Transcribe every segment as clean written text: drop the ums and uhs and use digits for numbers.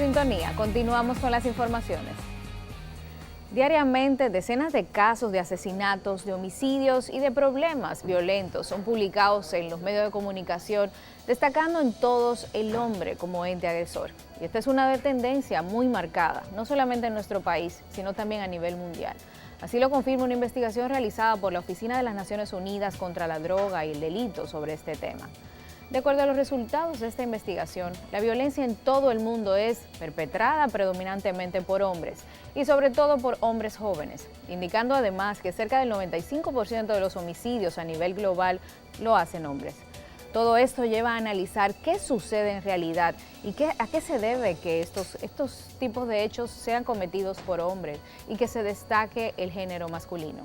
sintonía. Continuamos con las informaciones. Diariamente, decenas de casos de asesinatos, de homicidios y de problemas violentos son publicados en los medios de comunicación, destacando en todos el hombre como ente agresor. Y esta es una tendencia muy marcada, no solamente en nuestro país, sino también a nivel mundial. Así lo confirma una investigación realizada por la Oficina de las Naciones Unidas contra la Droga y el Delito sobre este tema. De acuerdo a los resultados de esta investigación, la violencia en todo el mundo es perpetrada predominantemente por hombres y sobre todo por hombres jóvenes, indicando además que cerca del 95% de los homicidios a nivel global lo hacen hombres. Todo esto lleva a analizar qué sucede en realidad y a qué se debe que estos tipos de hechos sean cometidos por hombres y que se destaque el género masculino.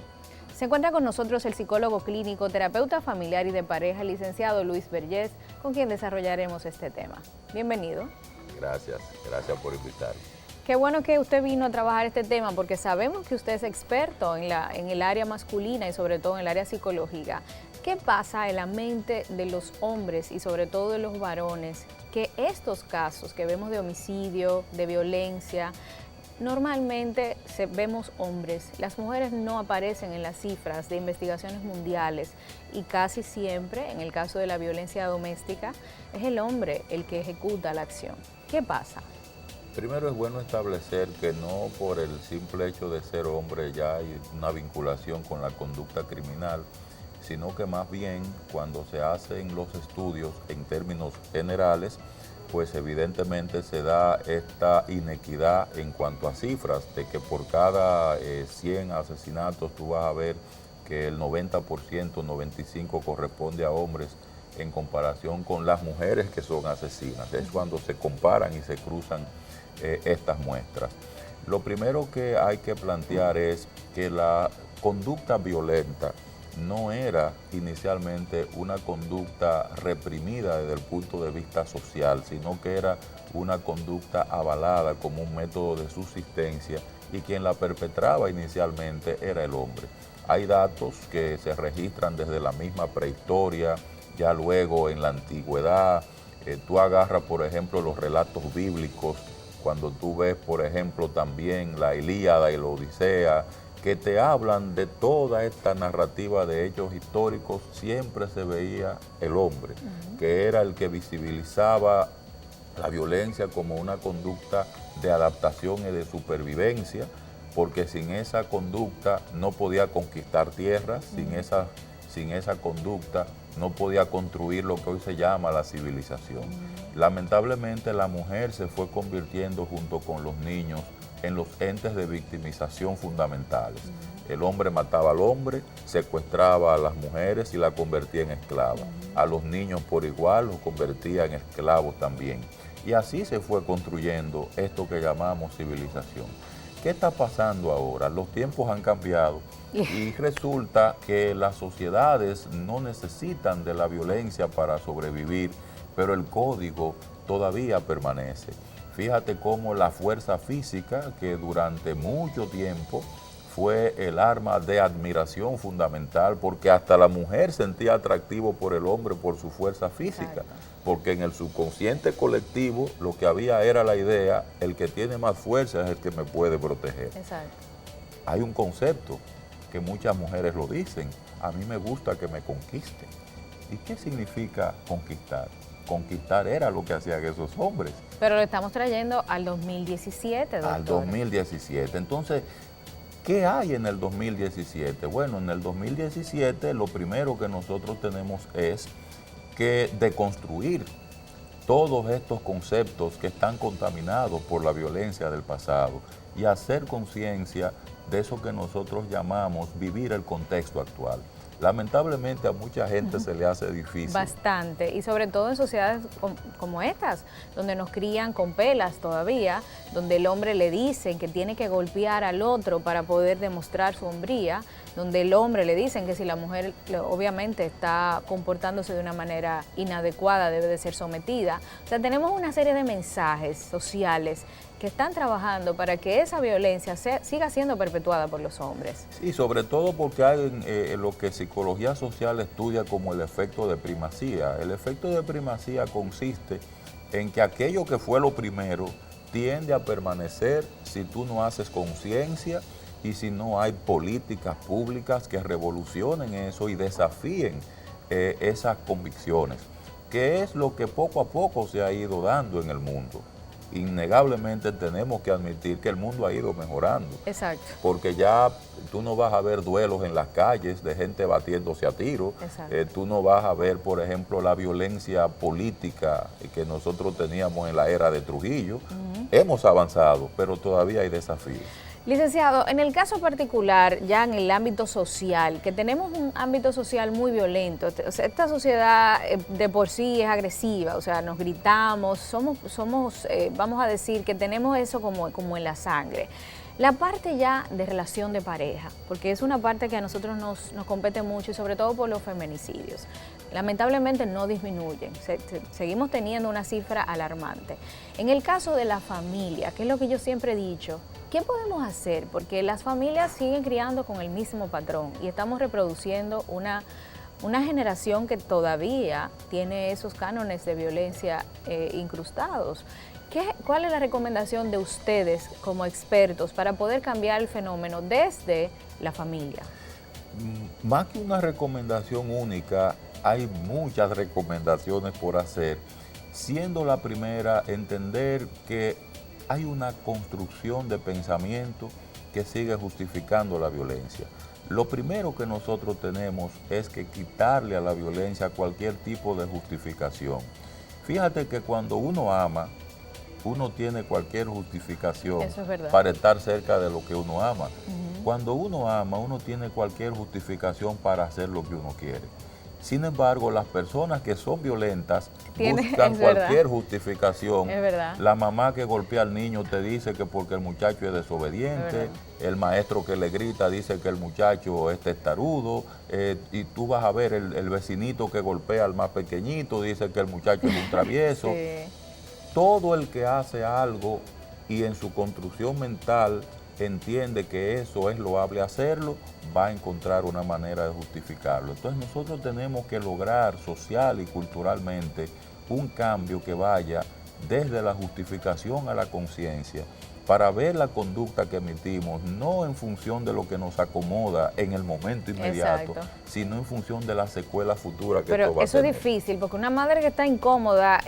Se encuentra con nosotros el psicólogo clínico, terapeuta familiar y de pareja, licenciado Luis Vergés, con quien desarrollaremos este tema. Bienvenido. Gracias por invitarme. Qué bueno que usted vino a trabajar este tema porque sabemos que usted es experto en el área masculina y sobre todo en el área psicológica. ¿Qué pasa en la mente de los hombres y sobre todo de los varones que estos casos que vemos de homicidio, de violencia, normalmente vemos hombres, las mujeres no aparecen en las cifras de investigaciones mundiales y casi siempre, en el caso de la violencia doméstica, es el hombre el que ejecuta la acción? ¿Qué pasa? Primero es bueno establecer que no por el simple hecho de ser hombre ya hay una vinculación con la conducta criminal, sino que más bien cuando se hacen los estudios en términos generales, pues evidentemente se da esta inequidad en cuanto a cifras, de que por cada 100 asesinatos tú vas a ver que el 90%, 95% corresponde a hombres en comparación con las mujeres que son asesinas. Es cuando se comparan y se cruzan estas muestras. Lo primero que hay que plantear es que la conducta violenta no era inicialmente una conducta reprimida desde el punto de vista social, sino que era una conducta avalada como un método de subsistencia y quien la perpetraba inicialmente era el hombre. Hay datos que se registran desde la misma prehistoria, ya luego en la antigüedad. Tú agarras, por ejemplo, los relatos bíblicos, cuando tú ves, por ejemplo, también la Ilíada y la Odisea, que te hablan de toda esta narrativa de hechos históricos, siempre se veía el hombre, que era el que visibilizaba la violencia como una conducta de adaptación y de supervivencia, porque sin esa conducta no podía conquistar tierras, sin esa conducta no podía construir lo que hoy se llama la civilización. Lamentablemente la mujer se fue convirtiendo junto con los niños en los entes de victimización fundamentales. El hombre mataba al hombre, secuestraba a las mujeres y la convertía en esclavas. A los niños por igual los convertía en esclavos también. Y así se fue construyendo esto que llamamos civilización. ¿Qué está pasando ahora? Los tiempos han cambiado y resulta que las sociedades no necesitan de la violencia para sobrevivir, pero el código todavía permanece. Fíjate cómo la fuerza física, que durante mucho tiempo fue el arma de admiración fundamental, porque hasta la mujer sentía atractivo por el hombre por su fuerza física. Exacto. Porque en el subconsciente colectivo lo que había era la idea, el que tiene más fuerza es el que me puede proteger. Exacto. Hay un concepto que muchas mujeres lo dicen, a mí me gusta que me conquisten. ¿Y qué significa conquistar? Conquistar era lo que hacían esos hombres. Pero lo estamos trayendo al 2017, doctor. Al 2017. Entonces, ¿qué hay en el 2017? Bueno, en el 2017 lo primero que nosotros tenemos es que deconstruir todos estos conceptos que están contaminados por la violencia del pasado y hacer conciencia de eso que nosotros llamamos vivir el contexto actual. Lamentablemente a mucha gente se le hace difícil. Bastante, y sobre todo en sociedades como estas, donde nos crían con pelas todavía, donde el hombre le dicen que tiene que golpear al otro para poder demostrar su hombría, donde el hombre le dicen que si la mujer obviamente está comportándose de una manera inadecuada debe de ser sometida. O sea, tenemos una serie de mensajes sociales que están trabajando para que esa violencia siga siendo perpetuada por los hombres. Sí, sobre todo porque hay lo que psicología social estudia como el efecto de primacía. El efecto de primacía consiste en que aquello que fue lo primero tiende a permanecer si tú no haces conciencia y si no hay políticas públicas que revolucionen eso y desafíen esas convicciones, que es lo que poco a poco se ha ido dando en el mundo. Innegablemente tenemos que admitir que el mundo ha ido mejorando. Exacto. Porque ya tú no vas a ver duelos en las calles de gente batiéndose a tiro. Tú no vas a ver, por ejemplo, la violencia política que nosotros teníamos en la era de Trujillo. Hemos avanzado, pero todavía hay desafíos. Licenciado, en el caso particular, ya en el ámbito social, que tenemos un ámbito social muy violento, o sea, esta sociedad de por sí es agresiva, o sea, nos gritamos, vamos a decir que tenemos eso como en la sangre. La parte ya de relación de pareja, porque es una parte que a nosotros nos compete mucho y sobre todo por los feminicidios. Lamentablemente no disminuyen, seguimos teniendo una cifra alarmante. En el caso de la familia, que es lo que yo siempre he dicho, ¿qué podemos hacer? Porque las familias siguen criando con el mismo patrón y estamos reproduciendo una generación que todavía tiene esos cánones de violencia incrustados. ¿Cuál es la recomendación de ustedes como expertos para poder cambiar el fenómeno desde la familia? Más que una recomendación única, hay muchas recomendaciones por hacer, siendo la primera entender que hay una construcción de pensamiento que sigue justificando la violencia. Lo primero que nosotros tenemos es que quitarle a la violencia cualquier tipo de justificación. Fíjate que cuando uno ama, uno tiene cualquier justificación para estar cerca de lo que uno ama. Cuando uno ama, uno tiene cualquier justificación para hacer lo que uno quiere. Sin embargo, las personas que son violentas buscan cualquier justificación. La mamá que golpea al niño te dice que porque el muchacho es desobediente, el maestro que le grita dice que el muchacho es testarudo, y tú vas a ver el vecinito que golpea al más pequeñito, dice que el muchacho es un travieso. Todo el que hace algo y en su construcción mental entiende que eso es loable hacerlo, va a encontrar una manera de justificarlo. Entonces nosotros tenemos que lograr social y culturalmente un cambio que vaya desde la justificación a la conciencia, para ver la conducta que emitimos, no en función de lo que nos acomoda en el momento inmediato, sino en función de la secuela futura que esto va a tener. Pero eso es difícil, porque una madre que está incómoda,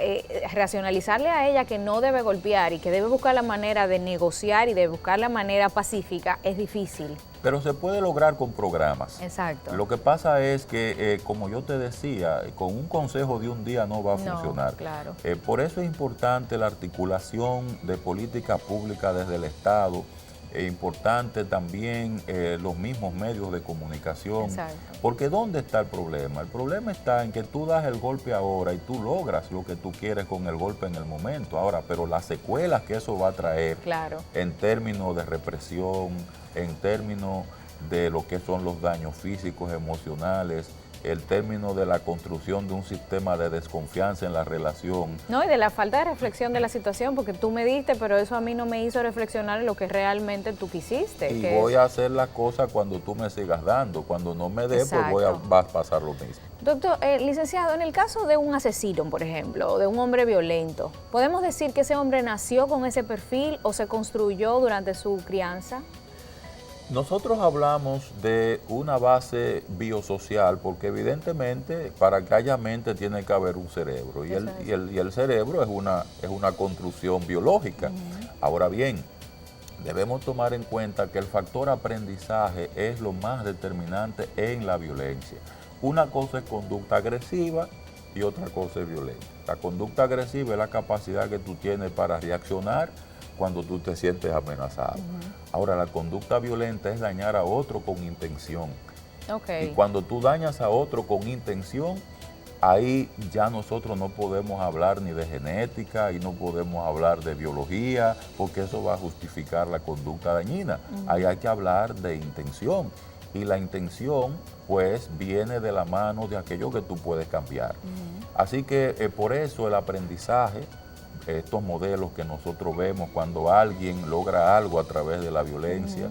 racionalizarle a ella que no debe golpear y que debe buscar la manera de negociar y de buscar la manera pacífica, es difícil. Pero se puede lograr con programas. Exacto. Lo que pasa es que, como yo te decía, con un consejo de un día no va a funcionar. Claro. Por eso es importante la articulación de políticas públicas desde el Estado, importante también los mismos medios de comunicación. Exacto. Porque ¿dónde está el problema? El problema está en que tú das el golpe ahora y tú logras lo que tú quieres con el golpe en el momento. Ahora, pero las secuelas que eso va a traer en términos de represión, en términos de lo que son los daños físicos, emocionales, el término de la construcción de un sistema de desconfianza en la relación. No, y de la falta de reflexión de la situación, porque tú me diste, pero eso a mí no me hizo reflexionar en lo que realmente tú quisiste. Y voy a hacer las cosas cuando tú me sigas dando, cuando no me des, pues va a pasar lo mismo. Doctor, licenciado, en el caso de un asesino, por ejemplo, o de un hombre violento, ¿podemos decir que ese hombre nació con ese perfil o se construyó durante su crianza? Nosotros hablamos de una base biosocial porque evidentemente para que haya mente tiene que haber un cerebro y el cerebro es una construcción biológica. Ahora bien, debemos tomar en cuenta que el factor aprendizaje es lo más determinante en la violencia. Una cosa es conducta agresiva y otra cosa es violencia. La conducta agresiva es la capacidad que tú tienes para reaccionar cuando tú te sientes amenazado. Ahora, la conducta violenta es dañar a otro con intención. Y cuando tú dañas a otro con intención, ahí ya nosotros no podemos hablar ni de genética y no podemos hablar de biología, porque eso va a justificar la conducta dañina. Ahí hay que hablar de intención. Y la intención, pues, viene de la mano de aquello que tú puedes cambiar. Así que por eso el aprendizaje, estos modelos que nosotros vemos cuando alguien logra algo a través de la violencia,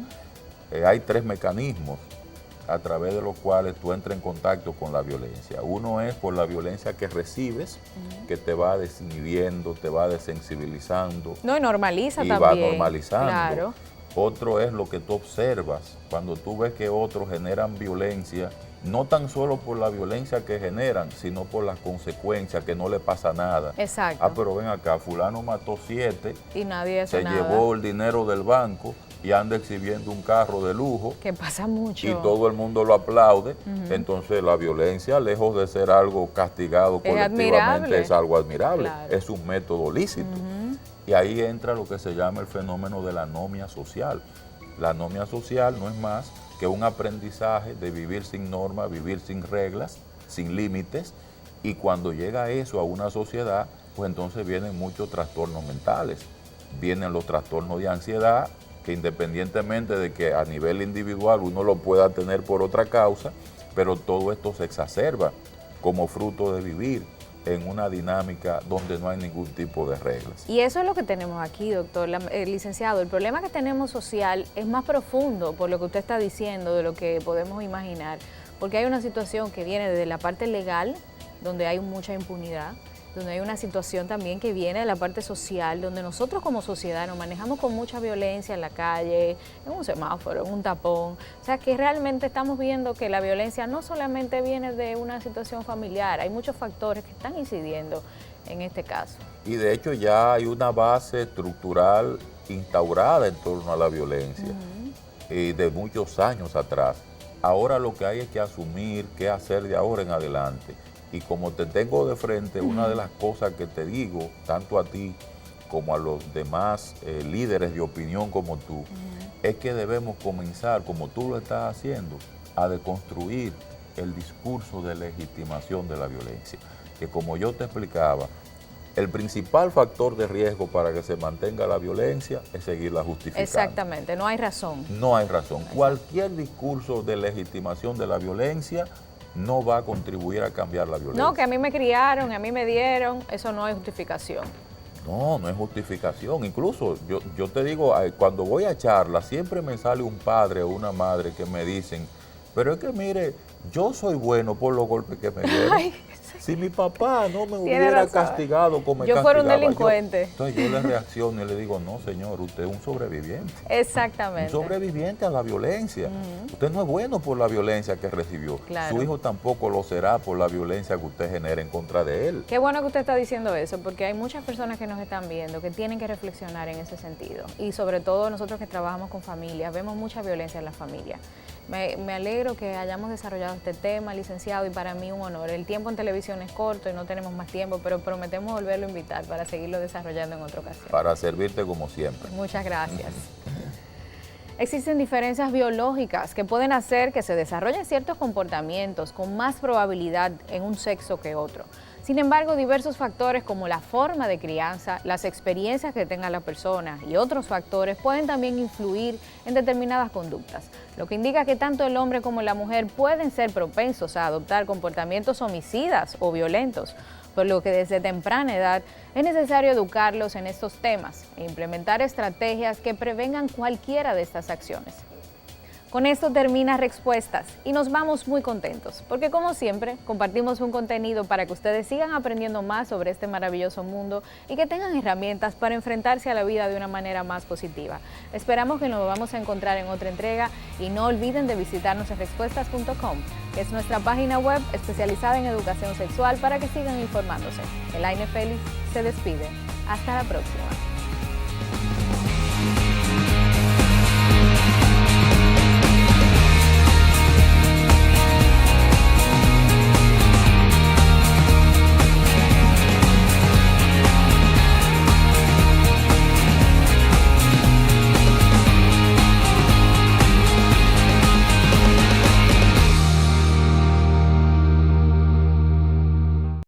hay tres mecanismos. a través de los cuales tú entras en contacto con la violencia. Uno es por la violencia que recibes, que te va desinhibiendo, te va desensibilizando. No, y normaliza y también. va normalizando. Claro. Otro es lo que tú observas, cuando tú ves que otros generan violencia, no tan solo por la violencia que generan, sino por las consecuencias, que no le pasa nada. Exacto. Ah, pero ven acá, fulano mató 7, Y nadie hace nada. se llevó el dinero del banco y anda exhibiendo un carro de lujo. Que pasa mucho. Y todo el mundo lo aplaude. Entonces la violencia, lejos de ser algo castigado colectivamente, admirable. es algo admirable. Claro. Es un método lícito. Y ahí entra lo que se llama el fenómeno de la anomia social. La anomia social no es más que un aprendizaje de vivir sin normas, vivir sin reglas, sin límites, y cuando llega eso a una sociedad, pues entonces vienen muchos trastornos mentales. Vienen los trastornos de ansiedad, que independientemente de que a nivel individual uno lo pueda tener por otra causa, pero todo esto se exacerba como fruto de vivir en una dinámica donde no hay ningún tipo de reglas. Y eso es lo que tenemos aquí, doctor, licenciado. El problema que tenemos social es más profundo por lo que usted está diciendo, de lo que podemos imaginar, porque hay una situación que viene desde la parte legal, donde hay mucha impunidad, donde hay una situación también que viene de la parte social, donde nosotros como sociedad nos manejamos con mucha violencia en la calle, en un semáforo, en un tapón. O sea, que realmente estamos viendo que la violencia no solamente viene de una situación familiar, hay muchos factores que están incidiendo en este caso. Y de hecho ya hay una base estructural instaurada en torno a la violencia, de muchos años atrás. Ahora lo que hay es que asumir qué hacer de ahora en adelante. Y como te tengo de frente, una de las cosas que te digo, tanto a ti como a los demás líderes de opinión como tú, es que debemos comenzar, como tú lo estás haciendo, a deconstruir el discurso de legitimación de la violencia. Que como yo te explicaba, el principal factor de riesgo para que se mantenga la violencia es seguirla justificando. Exactamente, no hay razón. No hay razón. Cualquier discurso de legitimación de la violencia no va a contribuir a cambiar la violencia. No, que a mí me criaron, a mí me dieron, eso no es justificación. No, no es justificación. Incluso yo te digo, cuando voy a charlas, siempre me sale un padre o una madre que me dicen, pero es que mire, yo soy bueno por los golpes que me dieron. Ay, si mi papá no me Tiene hubiera razón. castigado como me Yo fuera un castigaba, delincuente. entonces yo le reacciono y le digo, no señor, usted es un sobreviviente. Exactamente. Un sobreviviente a la violencia. Usted no es bueno por la violencia que recibió. Claro. Su hijo tampoco lo será por la violencia que usted genera en contra de él. Qué bueno que usted está diciendo eso, porque hay muchas personas que nos están viendo que tienen que reflexionar en ese sentido. Y sobre todo nosotros que trabajamos con familias, vemos mucha violencia en la familia. Me alegro que hayamos desarrollado este tema, licenciado, y para mí un honor. El tiempo en televisión es corto y no tenemos más tiempo, pero prometemos volverlo a invitar para seguirlo desarrollando en otra ocasión. Para servirte como siempre. Muchas gracias. Existen diferencias biológicas que pueden hacer que se desarrollen ciertos comportamientos con más probabilidad en un sexo que otro. Sin embargo, diversos factores como la forma de crianza, las experiencias que tenga la persona y otros factores pueden también influir en determinadas conductas, lo que indica que tanto el hombre como la mujer pueden ser propensos a adoptar comportamientos homicidas o violentos, por lo que desde temprana edad es necesario educarlos en estos temas e implementar estrategias que prevengan cualquiera de estas acciones. Con esto termina Respuestas y nos vamos muy contentos, porque como siempre compartimos un contenido para que ustedes sigan aprendiendo más sobre este maravilloso mundo y que tengan herramientas para enfrentarse a la vida de una manera más positiva. Esperamos que nos vamos a encontrar en otra entrega y no olviden de visitarnos en respuestas.com, que es nuestra página web especializada en educación sexual para que sigan informándose. Elaine Félix se despide. Hasta la próxima.